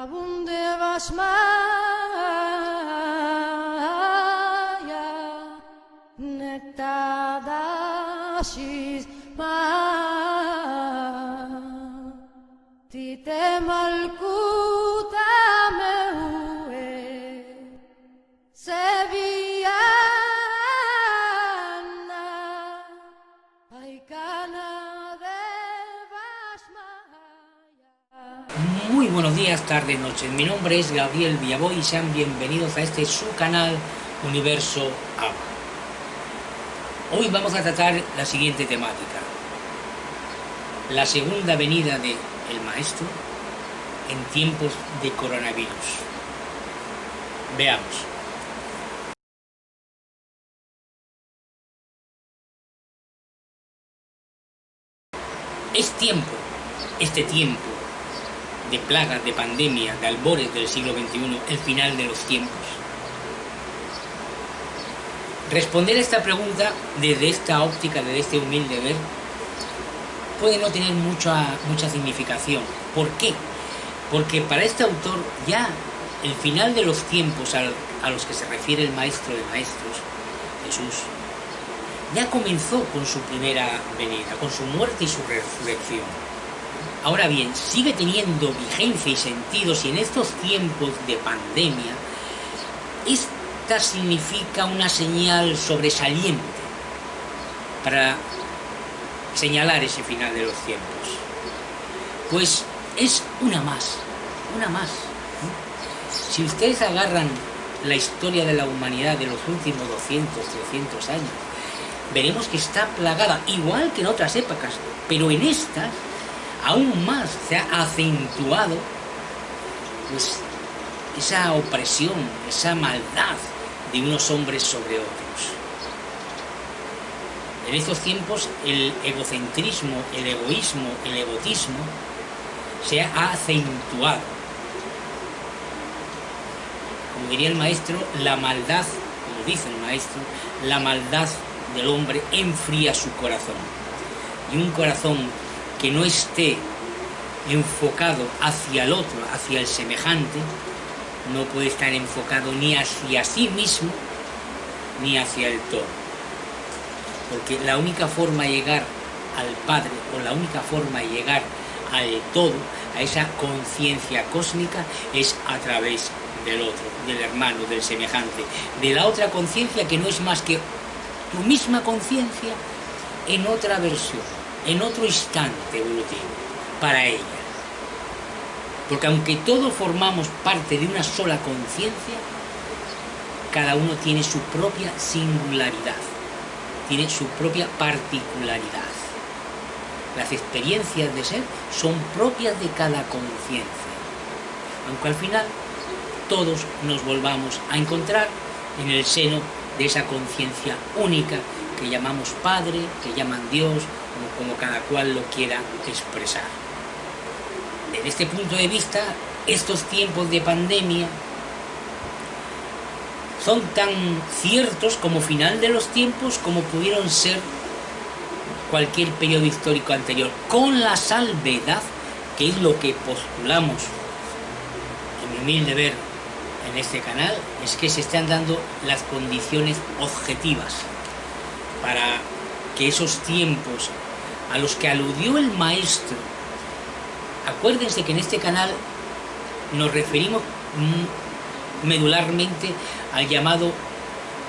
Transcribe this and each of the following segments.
abunde basmaya nektadashis ma tite malkuta meue sevillana aikana de basmaya. Muy buenos días, tardes, noches. Mi nombre es Gabriel Villaboy y sean bienvenidos a este su canal Universo Abba. Hoy vamos a tratar la siguiente temática: la segunda venida de el Maestro en tiempos de coronavirus. Veamos. Es tiempo, este tiempo de plagas, de pandemia, de albores del siglo XXI, el final de los tiempos. Responder a esta pregunta desde esta óptica, desde este humilde ver, puede no tener mucha significación. ¿Por qué? Porque para este autor ya el final de los tiempos a los que se refiere el Maestro de Maestros, Jesús, ya comenzó con su primera venida, con su muerte y su resurrección. Ahora bien, sigue teniendo vigencia y sentido si en estos tiempos de pandemia esta significa una señal sobresaliente para señalar ese final de los tiempos. Pues es una más. Si ustedes agarran la historia de la humanidad de los últimos 200, 300 años, veremos que está plagada, igual que en otras épocas, pero en estas aún más se ha acentuado pues esa opresión, esa maldad de unos hombres sobre otros. En estos tiempos el egocentrismo, el egoísmo, el egotismo se ha acentuado. Como diría el Maestro, la maldad, como dice el Maestro, la maldad del hombre enfría su corazón. Y un corazón que no esté enfocado hacia el otro, hacia el semejante, no puede estar enfocado ni hacia sí mismo ni hacia el todo. Porque la única forma de llegar al Padre, o la única forma de llegar al todo, a esa conciencia cósmica, es a través del otro, del hermano, del semejante, de la otra conciencia que no es más que tu misma conciencia en otra versión, en otro instante evolutivo, para ella. Porque aunque todos formamos parte de una sola conciencia, cada uno tiene su propia singularidad, tiene su propia particularidad. Las experiencias de ser son propias de cada conciencia, aunque al final todos nos volvamos a encontrar en el seno de esa conciencia única que llamamos Padre, que llaman Dios, como cada cual lo quiera expresar. Desde este punto de vista, estos tiempos de pandemia son tan ciertos como final de los tiempos como pudieron ser cualquier periodo histórico anterior, con la salvedad, que es lo que postulamos en mi humilde ver en este canal, es que se están dando las condiciones objetivas para que esos tiempos a los que aludió el Maestro, acuérdense que en este canal nos referimos medularmente al llamado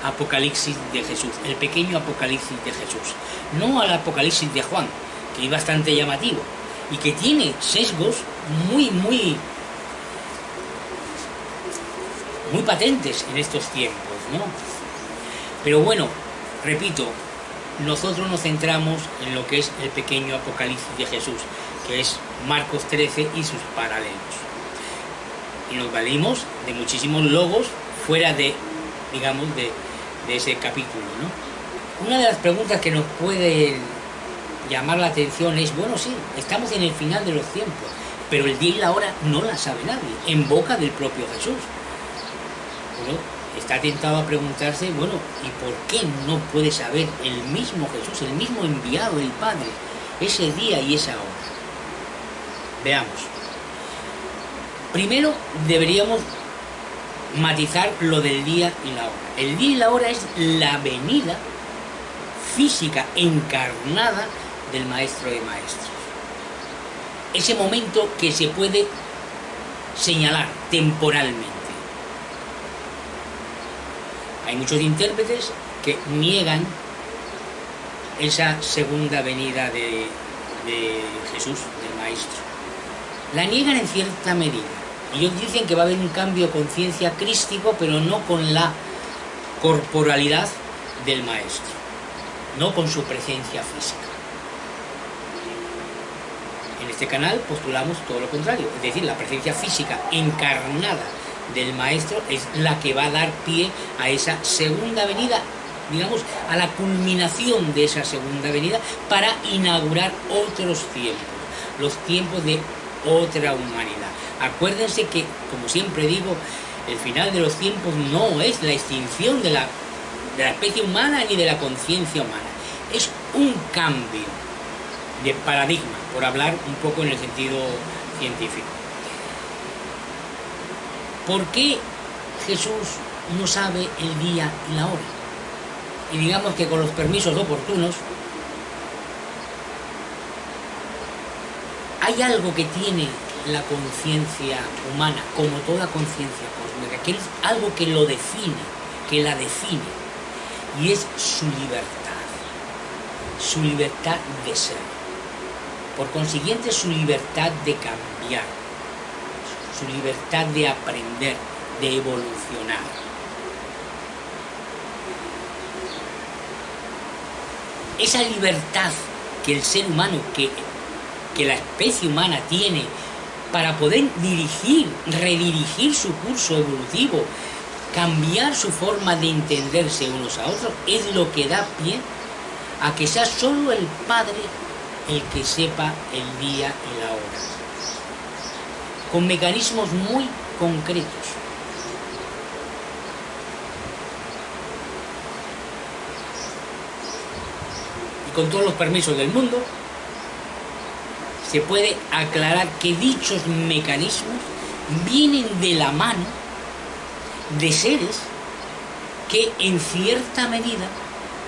Apocalipsis de Jesús, el pequeño Apocalipsis de Jesús, no al Apocalipsis de Juan, que es bastante llamativo y que tiene sesgos muy patentes en estos tiempos, ¿no? Pero bueno, repito, nosotros nos centramos en lo que es el pequeño Apocalipsis de Jesús, que es Marcos 13 y sus paralelos. Y nos valimos de muchísimos logos fuera de, digamos, de ese capítulo, ¿no? Una de las preguntas que nos puede llamar la atención es, bueno, sí, estamos en el final de los tiempos, pero el día y la hora no la sabe nadie, en boca del propio Jesús. Bueno, está tentado a preguntarse, bueno, ¿y por qué no puede saber el mismo Jesús, el mismo enviado del Padre, ese día y esa hora? Veamos. Primero deberíamos matizar lo del día y la hora. El día y la hora es la venida física encarnada del Maestro de Maestros. Ese momento que se puede señalar temporalmente. Hay muchos intérpretes que niegan esa segunda venida de Jesús, del Maestro. La niegan en cierta medida. Ellos dicen que va a haber un cambio de conciencia crístico, pero no con la corporalidad del Maestro, no con su presencia física. En este canal postulamos todo lo contrario, es decir, la presencia física encarnada del Maestro es la que va a dar pie a esa segunda venida, digamos, a la culminación de esa segunda venida para inaugurar otros tiempos, los tiempos de otra humanidad. Acuérdense que, como siempre digo, el final de los tiempos no es la extinción de la especie humana ni de la conciencia humana, es un cambio de paradigma, por hablar un poco en el sentido científico. ¿Por qué Jesús no sabe el día y la hora? Y digamos que con los permisos oportunos, hay algo que tiene la conciencia humana, como toda conciencia cósmica, que es algo que lo define, que la define, y es su libertad de ser. Por consiguiente, su libertad de cambiar, su libertad de aprender, de evolucionar. Esa libertad que el ser humano, que la especie humana tiene para poder redirigir su curso evolutivo, cambiar su forma de entenderse unos a otros, es lo que da pie a que sea solo el Padre el que sepa el día y la hora, con mecanismos muy concretos. Y con todos los permisos del mundo, se puede aclarar que dichos mecanismos vienen de la mano de seres que en cierta medida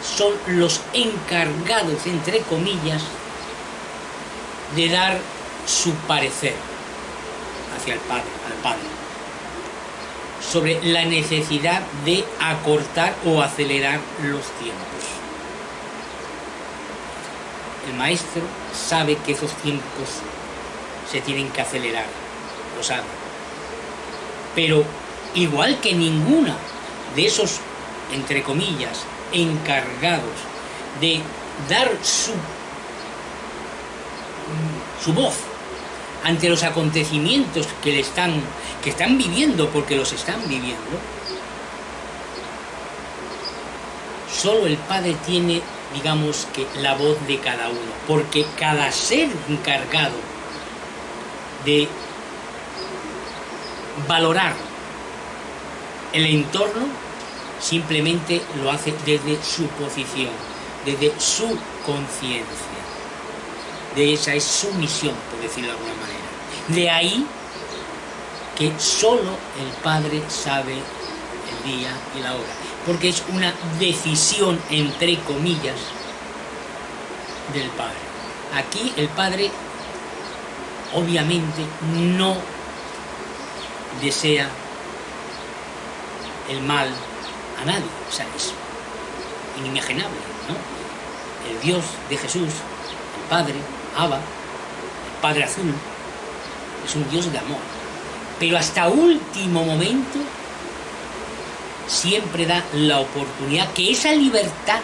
son los encargados, entre comillas, de dar su parecer hacia el Padre, sobre la necesidad de acortar o acelerar los tiempos. El Maestro sabe que esos tiempos se tienen que acelerar, lo sabe. Pero igual que ninguna de esos, entre comillas, encargados de dar su voz ante los acontecimientos que están viviendo, porque los están viviendo, solo el Padre tiene, digamos, que la voz de cada uno, porque cada ser encargado de valorar el entorno simplemente lo hace desde su posición, desde su conciencia. De esa es su misión, por decirlo de alguna manera. De ahí que solo el Padre sabe el día y la hora, porque es una decisión, entre comillas, del Padre. Aquí el Padre obviamente no desea el mal a nadie, o sea, es inimaginable, ¿no? El Dios de Jesús, el Padre, Abba, el Padre Azul, es un Dios de amor, pero hasta último momento siempre da la oportunidad que esa libertad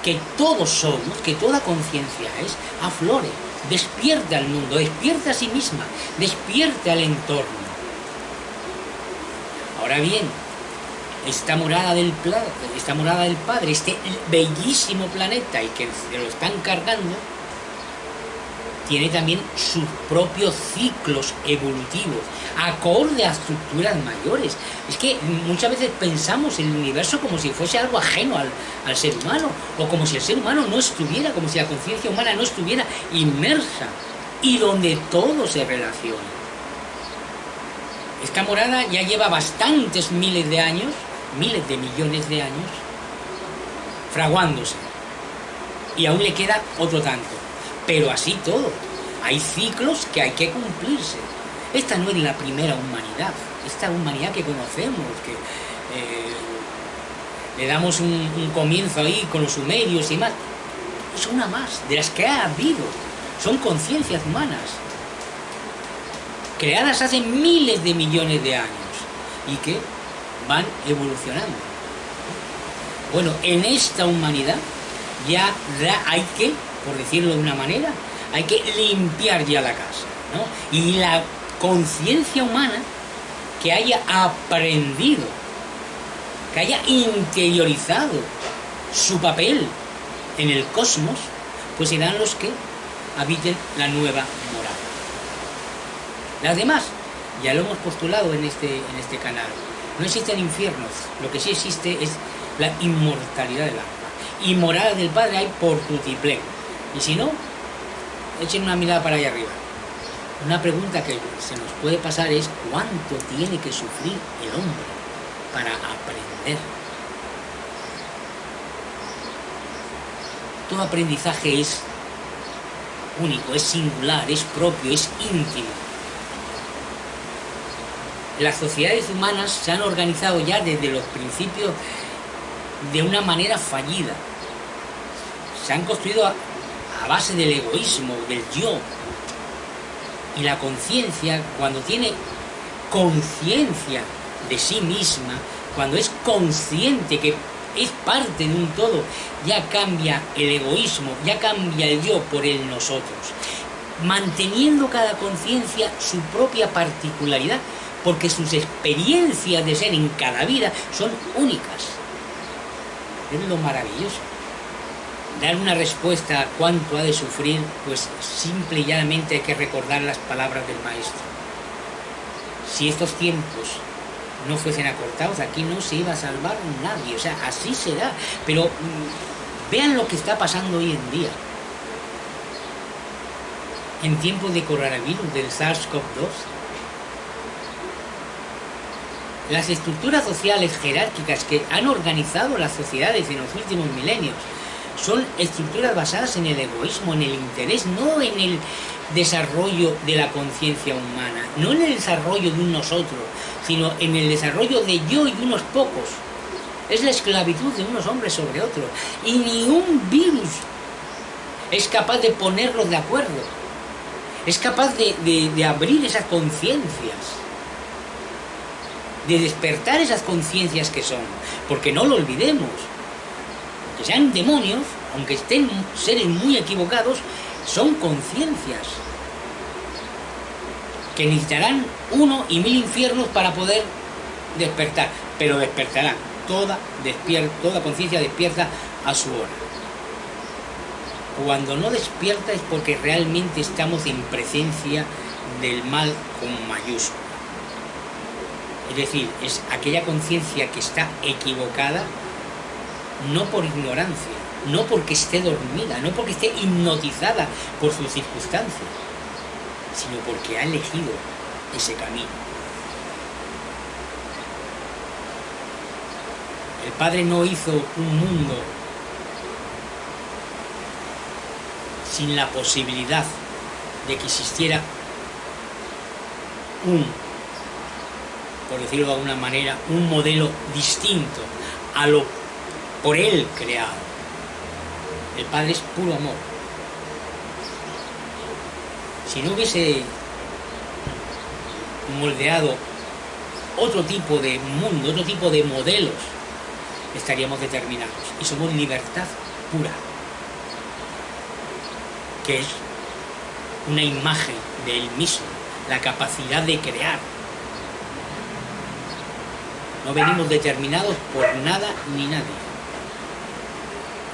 que todos somos, que toda conciencia es, aflore, despierte al mundo, despierte a sí misma, despierte al entorno. Ahora bien, esta morada del Padre, este bellísimo planeta y que se lo están cargando, tiene también sus propios ciclos evolutivos, acorde a estructuras mayores. Es que muchas veces pensamos en el universo como si fuese algo ajeno al ser humano, o como si el ser humano no estuviera, como si la conciencia humana no estuviera inmersa, y donde todo se relaciona. Esta morada ya lleva bastantes miles de años, miles de millones de años, fraguándose. Y aún le queda otro tanto. Pero así todo. Hay ciclos que hay que cumplirse. Esta no es la primera humanidad. Esta humanidad que conocemos, que le damos un comienzo ahí con los sumerios y más. Es una más de las que ha habido. Son conciencias humanas, creadas hace miles de millones de años y que van evolucionando. Bueno, en esta humanidad ya hay que, por decirlo de una manera, hay que limpiar ya la casa, ¿no? Y la conciencia humana que haya aprendido, que haya interiorizado su papel en el cosmos, pues serán los que habiten la nueva morada. Las demás, ya lo hemos postulado en este canal, no existen infiernos, lo que sí existe es la inmortalidad del alma. Y morada del Padre hay por tutiplén. Y si no, echen una mirada para allá arriba. Una pregunta que se nos puede pasar es ¿cuánto tiene que sufrir el hombre para aprender? Todo aprendizaje es único, es singular, es propio, es íntimo. Las sociedades humanas se han organizado ya desde los principios de una manera fallida. Se han construido a base del egoísmo, del yo. Y la conciencia, cuando tiene conciencia de sí misma, cuando es consciente que es parte de un todo, ya cambia el egoísmo, ya cambia el yo por el nosotros, manteniendo cada conciencia su propia particularidad, porque sus experiencias de ser en cada vida son únicas. Es lo maravilloso. Dar una respuesta a cuánto ha de sufrir, pues simple y llanamente hay que recordar las palabras del Maestro. Si estos tiempos no fuesen acortados, aquí no se iba a salvar nadie, o sea, así será. Pero vean lo que está pasando hoy en día. En tiempos de coronavirus, del SARS-CoV-2, las estructuras sociales jerárquicas que han organizado las sociedades en los últimos milenios son estructuras basadas en el egoísmo, en el interés, no en el desarrollo de la conciencia humana, no en el desarrollo de un nosotros, sino en el desarrollo de yo y unos pocos. Es la esclavitud de unos hombres sobre otros. Y ni un virus es capaz de ponerlos de acuerdo. Es capaz de abrir esas conciencias, de despertar esas conciencias que son. Porque no lo olvidemos. Que sean demonios, aunque estén seres muy equivocados, son conciencias que necesitarán 1 y 1000 infiernos para poder despertar, pero despertarán. Toda conciencia despierta a su hora. Cuando no despierta es porque realmente estamos en presencia del mal con mayúscula. Es decir, es aquella conciencia que está equivocada, no por ignorancia, no porque esté dormida, no porque esté hipnotizada por sus circunstancias, sino porque ha elegido ese camino. El Padre no hizo un mundo sin la posibilidad de que existiera por decirlo de alguna manera, un modelo distinto a lo por Él creado. El Padre es puro amor. Si no hubiese moldeado otro tipo de mundo, otro tipo de modelos, estaríamos determinados. Y somos libertad pura, que es una imagen de Él mismo, la capacidad de crear. No venimos determinados por nada ni nadie.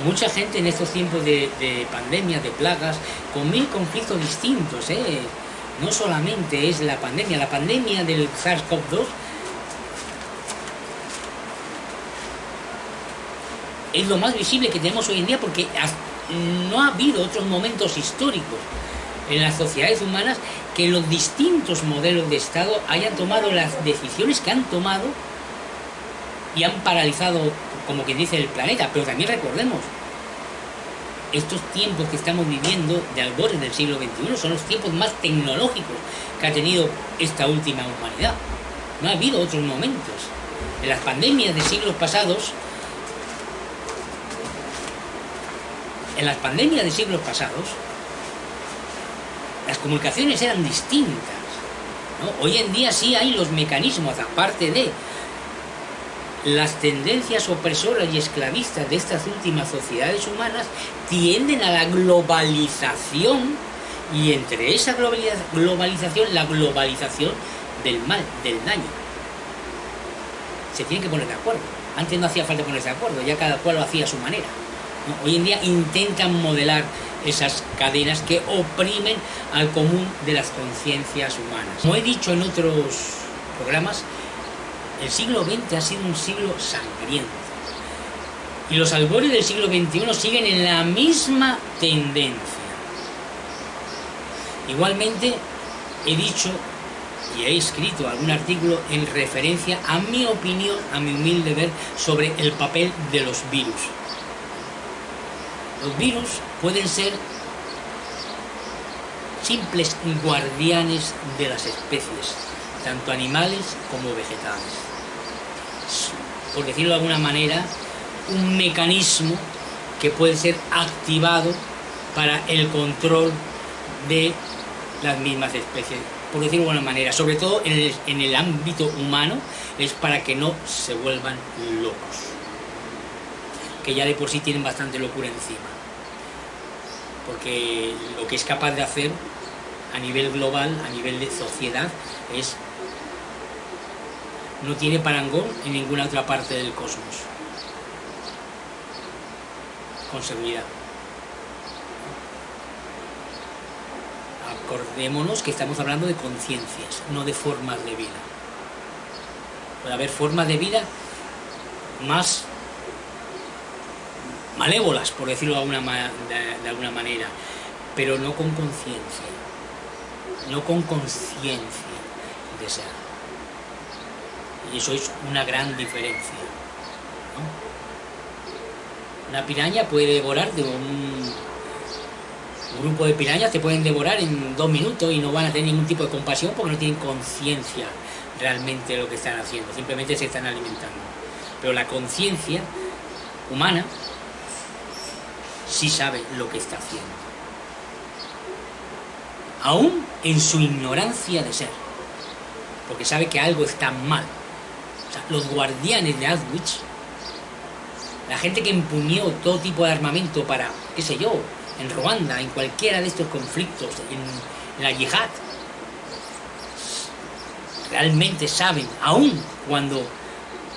Mucha gente en estos tiempos de pandemias, de plagas, con 1000 conflictos distintos, no solamente es la pandemia del SARS-CoV-2 es lo más visible que tenemos hoy en día, porque no ha habido otros momentos históricos en las sociedades humanas que los distintos modelos de Estado hayan tomado las decisiones que han tomado y han paralizado, como quien dice, el planeta. Pero también recordemos, estos tiempos que estamos viviendo de albores del siglo XXI son los tiempos más tecnológicos que ha tenido esta última humanidad. No ha habido otros momentos. En las pandemias de siglos pasados, las comunicaciones eran distintas, ¿no? Hoy en día sí hay los mecanismos, aparte de las tendencias opresoras y esclavistas de estas últimas sociedades humanas, tienden a la globalización, y entre esa globalización, la globalización del mal, del daño. Se tienen que poner de acuerdo. Antes no hacía falta ponerse de acuerdo, ya cada cual lo hacía a su manera, ¿no? Hoy en día intentan modelar esas cadenas que oprimen al común de las conciencias humanas. Como he dicho en otros programas, el siglo XX ha sido un siglo sangriento. Y los albores del siglo XXI siguen en la misma tendencia. Igualmente, he dicho y he escrito algún artículo en referencia a mi opinión, a mi humilde ver, sobre el papel de los virus. Los virus pueden ser simples guardianes de las especies, tanto animales como vegetales. Por decirlo de alguna manera, un mecanismo que puede ser activado para el control de las mismas especies. Por decirlo de alguna manera, sobre todo en el ámbito humano, es para que no se vuelvan locos, que ya de por sí tienen bastante locura encima, porque lo que es capaz de hacer a nivel global, a nivel de sociedad, no tiene parangón en ninguna otra parte del cosmos, con seguridad. Acordémonos que estamos hablando de conciencias, no de formas de vida. Puede haber formas de vida más malévolas, por decirlo de alguna manera, pero no con conciencia, no con conciencia de ser. Y eso es una gran diferencia, ¿no? Una piraña puede devorar un grupo de pirañas, te pueden devorar en 2 minutos y no van a tener ningún tipo de compasión porque no tienen conciencia realmente de lo que están haciendo, simplemente se están alimentando. Pero la conciencia humana sí sabe lo que está haciendo, aún en su ignorancia de ser, porque sabe que algo está mal. O sea, los guardianes de Auschwitz, la gente que empuñó todo tipo de armamento para, qué sé yo, en Ruanda, en cualquiera de estos conflictos, en la yihad, realmente saben, aun cuando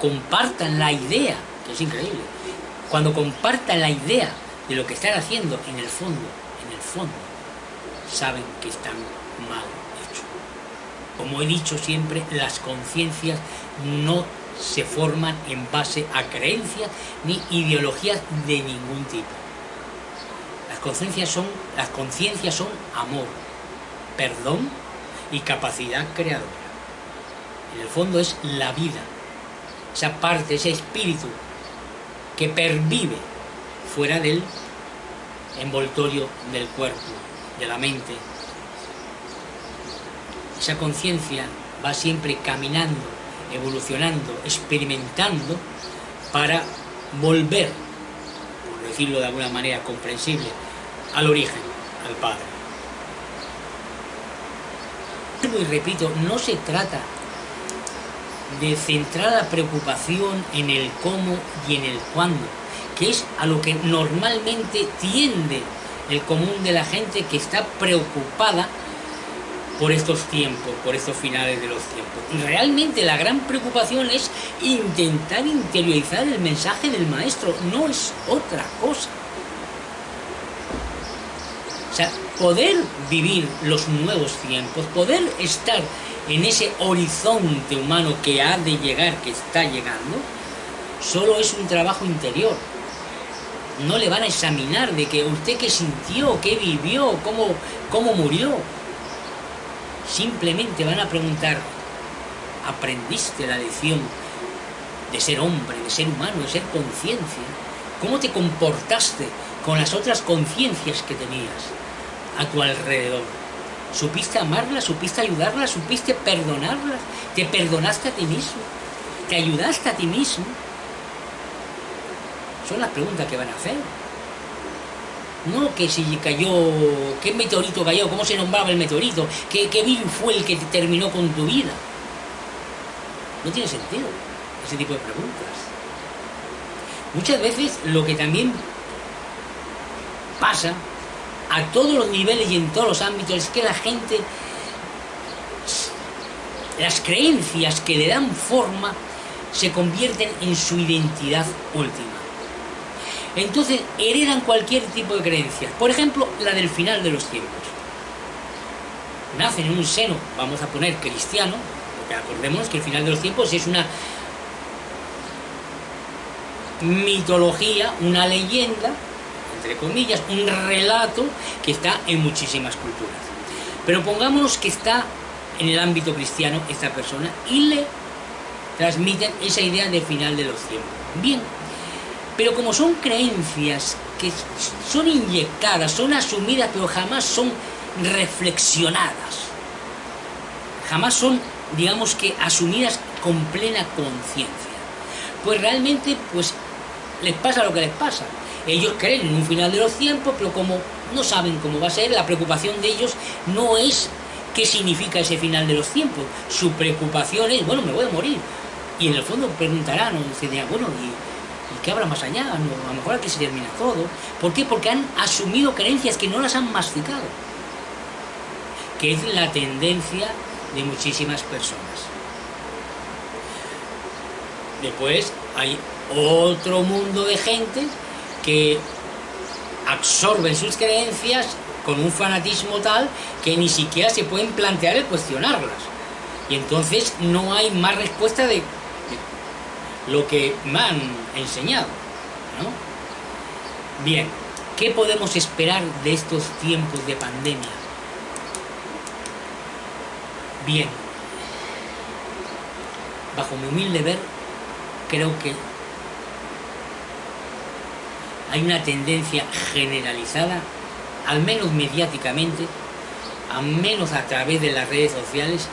compartan la idea, que es increíble, cuando compartan la idea de lo que están haciendo, en el fondo, saben que están mal hechos. Como he dicho siempre, las conciencias no se forman en base a creencias ni ideologías de ningún tipo. Las conciencias son amor, perdón y capacidad creadora. En el fondo es la vida, esa parte, ese espíritu que pervive fuera del envoltorio del cuerpo, de la mente. Esa conciencia va siempre caminando, evolucionando, experimentando para volver, por decirlo de alguna manera comprensible, al origen, al Padre. Y repito, no se trata de centrar la preocupación en el cómo y en el cuándo, que es a lo que normalmente tiende el común de la gente que está preocupada por estos tiempos, por estos finales de los tiempos. Y realmente la gran preocupación es intentar interiorizar el mensaje del Maestro, no es otra cosa. O sea, poder vivir los nuevos tiempos, poder estar en ese horizonte humano que ha de llegar, que está llegando, solo es un trabajo interior. no le van a examinar de que usted qué sintió, qué vivió, cómo murió. Simplemente van a preguntar, ¿aprendiste la lección de ser hombre, de ser humano, de ser conciencia? ¿Cómo te comportaste con las otras conciencias que tenías a tu alrededor? ¿Supiste amarlas? ¿Supiste ayudarlas? ¿Supiste perdonarlas? ¿Te perdonaste a ti mismo? ¿Te ayudaste a ti mismo? Son las preguntas que van a hacer. No que si cayó, qué meteorito cayó, cómo se nombraba el meteorito, qué virus fue el que terminó con tu vida. No tiene sentido ese tipo de preguntas. Muchas veces lo que también pasa a todos los niveles y en todos los ámbitos es que la gente, las creencias que le dan forma se convierten en su identidad última. Entonces heredan cualquier tipo de creencias. Por ejemplo, la del final de los tiempos. Nacen en un seno, vamos a poner cristiano, porque acordémonos que el final de los tiempos es una mitología, una leyenda, entre comillas, un relato que está en muchísimas culturas. Pero pongámonos que está en el ámbito cristiano esta persona y le transmiten esa idea de final de los tiempos. Bien, pero como son creencias que son inyectadas, son asumidas, pero jamás son reflexionadas, jamás son, digamos que, asumidas con plena conciencia, pues realmente pues les pasa lo que les pasa. Ellos creen en un final de los tiempos, pero como no saben cómo va a ser, la preocupación de ellos no es qué significa ese final de los tiempos. Su preocupación es, bueno, me voy a morir. Y en el fondo preguntarán, o dirán, bueno, ¿y qué habrá más allá? No, a lo mejor aquí se termina todo. ¿Por qué? Porque han asumido creencias que no las han masticado, que es la tendencia de muchísimas personas. Después hay otro mundo de gente que absorben sus creencias con un fanatismo tal que ni siquiera se pueden plantear el cuestionarlas. Y entonces no hay más respuesta de lo que me han enseñado, ¿no? Bien, ¿qué podemos esperar de estos tiempos de pandemia? Bien, bajo mi humilde ver, creo que hay una tendencia generalizada, al menos mediáticamente, al menos a través de las redes sociales,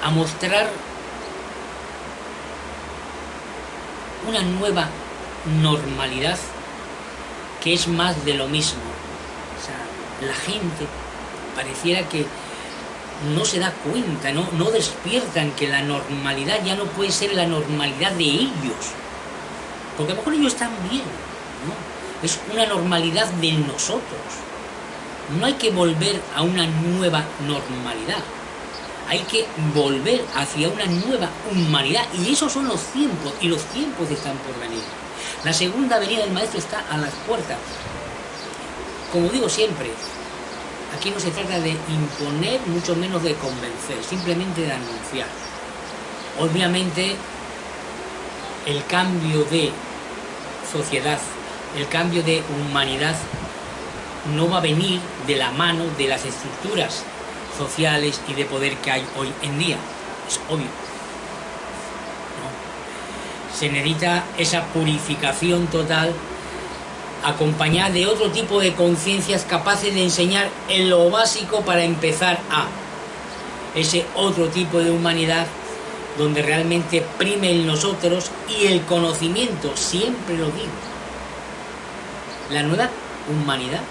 a mostrar una nueva normalidad que es más de lo mismo. O sea, la gente pareciera que no se da cuenta, no despiertan que la normalidad ya no puede ser la normalidad de ellos, porque a lo mejor ellos están bien, ¿no? Es una normalidad de nosotros. No hay que volver a una nueva normalidad, hay que volver hacia una nueva humanidad, y esos son los tiempos, y los tiempos están por venir. La segunda venida del Maestro está a las puertas. Como digo siempre, aquí no se trata de imponer, mucho menos de convencer, simplemente de anunciar. Obviamente, el cambio de sociedad, el cambio de humanidad, no va a venir de la mano de las estructuras sociales y de poder que hay hoy en día. Es obvio, ¿no? Se necesita esa purificación total, acompañada de otro tipo de conciencias capaces de enseñar en lo básico para empezar a ese otro tipo de humanidad donde realmente prime el nosotros y el conocimiento. Siempre lo digo, la nueva humanidad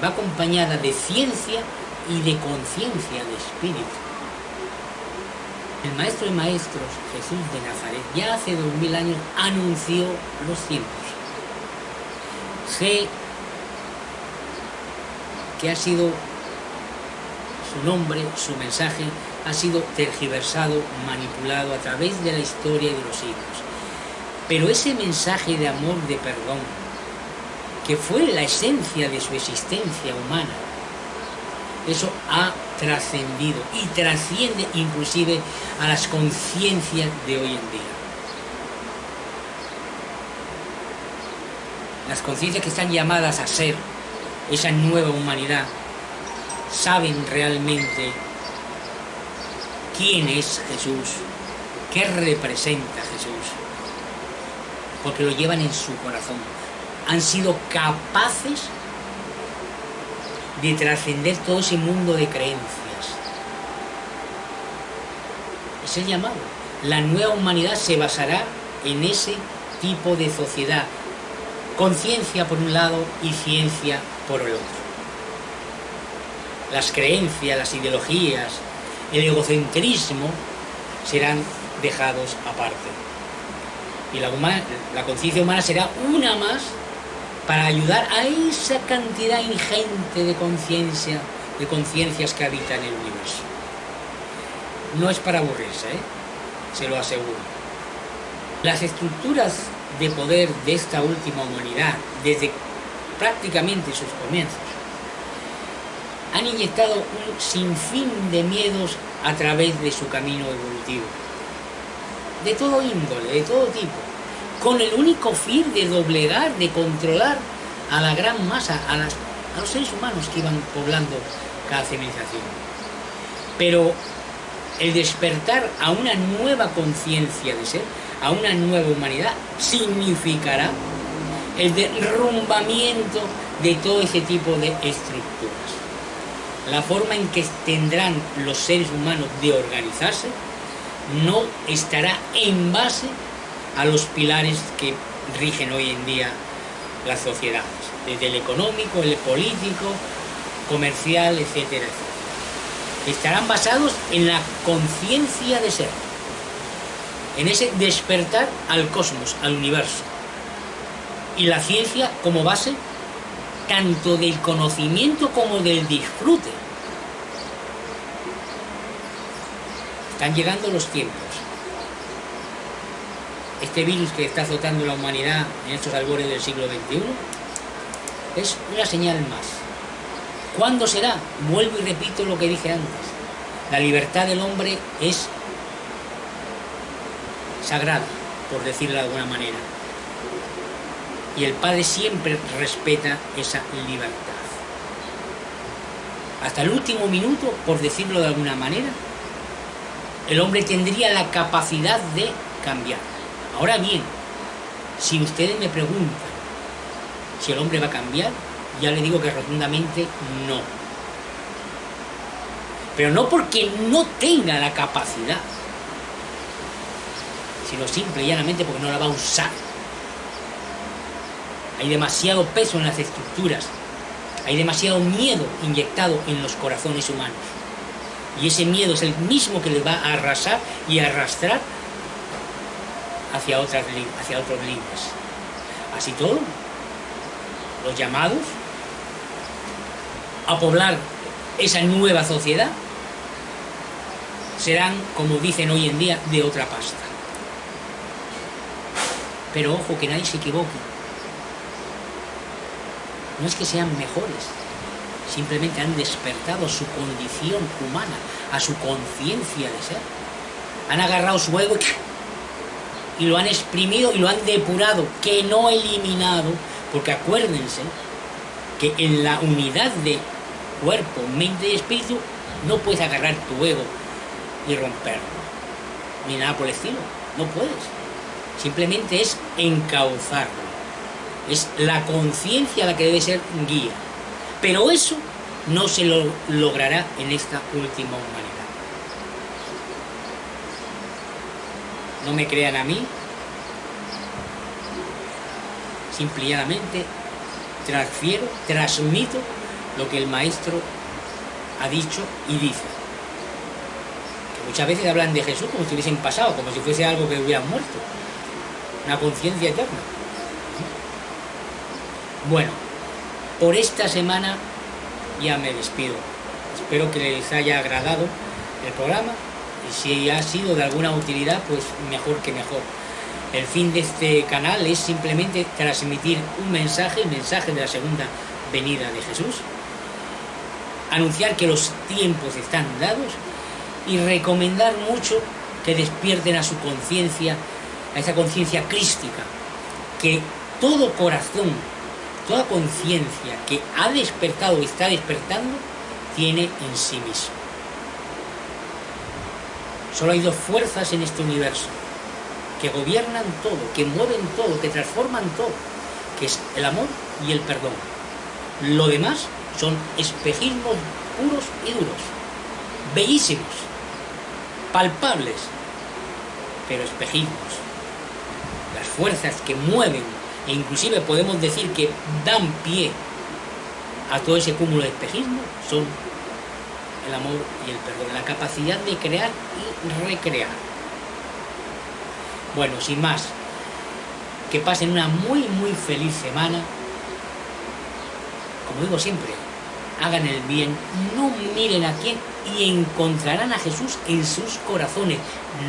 va acompañada de ciencia y de conciencia, de espíritu. El Maestro de Maestros, Jesús de Nazaret, ya hace 2000 años anunció los tiempos. Sé que ha sido su nombre, su mensaje, ha sido tergiversado, manipulado a través de la historia y de los siglos. Pero ese mensaje de amor, de perdón, que fue la esencia de su existencia humana, eso ha trascendido y trasciende inclusive a las conciencias de hoy en día. las conciencias que están llamadas a ser esa nueva humanidad, saben realmente quién es Jesús, qué representa Jesús, porque lo llevan en su corazón. Han sido capaces de trascender todo ese mundo de creencias. Es el llamado. La nueva humanidad se basará en ese tipo de sociedad. Conciencia por un lado y ciencia por el otro. Las creencias, las ideologías, el egocentrismo serán dejados aparte. Y la conciencia humana será una más para ayudar a esa cantidad ingente de conciencias que habitan el universo. No es para aburrirse, se lo aseguro. Las estructuras de poder de esta última humanidad, desde prácticamente sus comienzos, han inyectado un sinfín de miedos a través de su camino evolutivo. De todo índole, de todo tipo, con el único fin de doblegar, de controlar a la gran masa, a los seres humanos que iban poblando cada civilización. Pero el despertar a una nueva conciencia de ser, a una nueva humanidad, significará el derrumbamiento de todo ese tipo de estructuras. La forma en que tendrán los seres humanos de organizarse no estará en base a los pilares que rigen hoy en día las sociedades, desde el económico, el político, comercial, etcétera, etcétera. Estarán basados en la conciencia de ser, en ese despertar al cosmos, al universo, y la ciencia como base tanto del conocimiento como del disfrute. Están llegando los tiempos. Este virus que está azotando la humanidad en estos albores del siglo XXI es una señal más. ¿Cuándo será? Vuelvo y repito lo que dije antes. La libertad del hombre es sagrada, por decirlo de alguna manera. Y el Padre siempre respeta esa libertad. Hasta el último minuto, por decirlo de alguna manera, el hombre tendría la capacidad de cambiar. Ahora bien, si ustedes me preguntan si el hombre va a cambiar, ya le digo que rotundamente no. Pero no porque no tenga la capacidad, sino simple y llanamente porque no la va a usar. Hay demasiado peso en las estructuras, hay demasiado miedo inyectado en los corazones humanos. Y ese miedo es el mismo que les va a arrasar y a arrastrar hacia otros límites. Así todo, los llamados a poblar esa nueva sociedad serán, como dicen hoy en día, de otra pasta. Pero ojo, que nadie se equivoque. No es que sean mejores, simplemente han despertado su condición humana, a su conciencia de ser. Han agarrado su ego y lo han exprimido y lo han depurado, que no eliminado, porque acuérdense que en la unidad de cuerpo, mente y espíritu no puedes agarrar tu ego y romperlo, ni nada por el estilo, no puedes. Simplemente es encauzarlo. Es la conciencia la que debe ser guía. Pero eso no se lo logrará en esta última humanidad. No me crean a mí. Simple y llanamente transmito lo que el Maestro ha dicho y dice. Que muchas veces hablan de Jesús como si estuviesen pasado, como si fuese algo que hubieran muerto. Una conciencia eterna. Bueno, por esta semana ya me despido. Espero que les haya agradado el programa y si ha sido de alguna utilidad, pues mejor que mejor. El fin de este canal es simplemente transmitir un mensaje, el mensaje de la segunda venida de Jesús, anunciar que los tiempos están dados y recomendar mucho que despierten a su conciencia, a esa conciencia crística, que todo corazón toda conciencia que ha despertado y está despertando, tiene en sí mismo. Solo hay dos fuerzas en este universo que gobiernan todo, que mueven todo, que transforman todo, que es el amor y el perdón. Lo demás son espejismos puros y duros, bellísimos, palpables, pero espejismos. Las fuerzas que mueven e inclusive podemos decir que dan pie a todo ese cúmulo de espejismo son el amor y el perdón, la capacidad de crear y recrear. Bueno, sin más, que pasen una muy feliz semana. Como digo siempre, hagan el bien, no miren a quién y encontrarán a Jesús en sus corazones.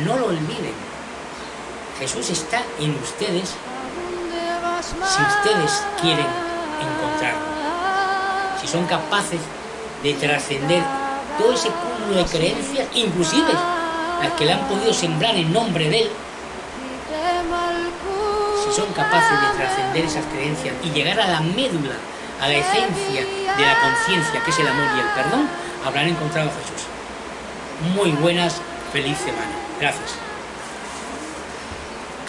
No lo olviden. Jesús está en ustedes si ustedes quieren encontrarlo. Si son capaces de trascender todo ese cúmulo de creencias, inclusive las que le han podido sembrar en nombre de Él, si son capaces de trascender esas creencias y llegar a la médula, a la esencia de la conciencia, que es el amor y el perdón, habrán encontrado a Jesús. Muy buenas, feliz semana. Gracias.